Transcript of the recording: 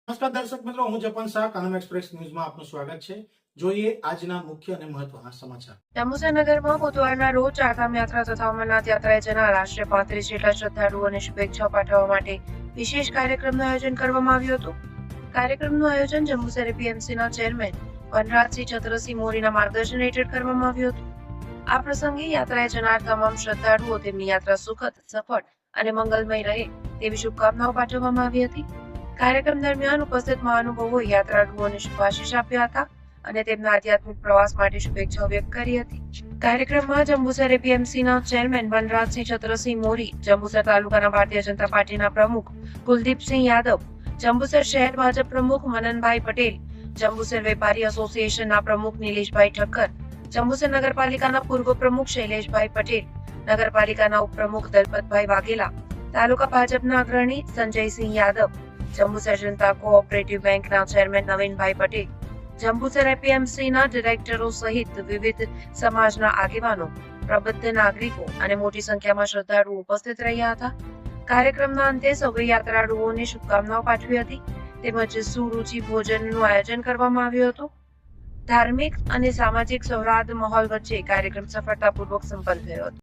નમસ્કાર દર્શક મિત્રો, હું જપન શાહ, કાનમ એક્સપ્રેસ ન્યૂઝમાં આપનું સ્વાગત છે. જોઈએ આજના મુખ્ય અને મહત્વના સમાચાર. જંબુસરનગરમાં બુધવારના રોજ ચારધામ યાત્રા તથા અમરનાથ યાત્રાએ જનાર આશરે 35 જેટલા શ્રદ્ધાળુઓને શુભેચ્છાઓ પાઠવવા માટે વિશેષ કાર્યક્રમનું આયોજન કરવામાં આવ્યું હતું. કાર્યક્રમનું આયોજન જંબુસર એપીએમસીના ચેરમેન વનરાજસિંહ ચતુરસિંહ મોરીના માર્ગદર્શન હેઠળ કરવામાં આવ્યું હતું. આ પ્રસંગે યાત્રાએ જનાર તમામ શ્રદ્ધાળુઓ તેમની યાત્રા સુખદ, સફળ અને મંગલમય રહે તેવી શુભકામનાઓ પાઠવવામાં આવી હતી. કાર્યક્રમ દરમિયાન ઉપસ્થિત મહાનુભાવોએ યાત્રાળુઓને શુભાશીષ આપ્યા હતા અને તેમના આધ્યાત્મિક પ્રવાસ માટે શુભેચ્છાઓ વ્યક્ત કરી હતી. કાર્યક્રમમાં જંબુસર એપીએમસીના ચેરમેન વનરાજસિંહ ચતુરસિંહ મોરી, જંબુસર તાલુકાના ભારતીય જનતા પાર્ટીના પ્રમુખ કુલદીપસિંહ યાદવ, જંબુસર શહેર ભાજપ પ્રમુખ મનનભાઈ પટેલ, જંબુસર વેપારી એસોસિએશનના પ્રમુખ નિલેશભાઈ ઠક્કર, જંબુસર નગરપાલિકાના પૂર્વ પ્રમુખ શૈલેષભાઈ પટેલ, નગરપાલિકાના ઉપપ્રમુખ દલપતભાઈ વાઘેલા, તાલુકા ભાજપના અગ્રણી સંજયસિંહ યાદવ, જંબુસર જનતા કોઓપરેટિવ બેંકના ચેરમેન નવીનભાઈ પટેલ, જંબુસર એપીએમસીના ડિરેક્ટરો સહિત વિવિધ સમાજના આગેવાનો, પ્રબુદ્ધ નાગરિકો અને મોટી સંખ્યામાં શ્રદ્ધાળુઓ ઉપસ્થિત રહ્યા હતા. કાર્યક્રમના અંતે સૌએ યાત્રાળુઓને શુભકામનાઓ પાઠવી હતી તેમજ સુરુચિ ભોજનનું આયોજન કરવામાં આવ્યું હતું. ધાર્મિક અને સામાજિક સૌહાર્દ માહોલ વચ્ચે કાર્યક્રમ સફળતાપૂર્વક સંપન્ન થયો હતો.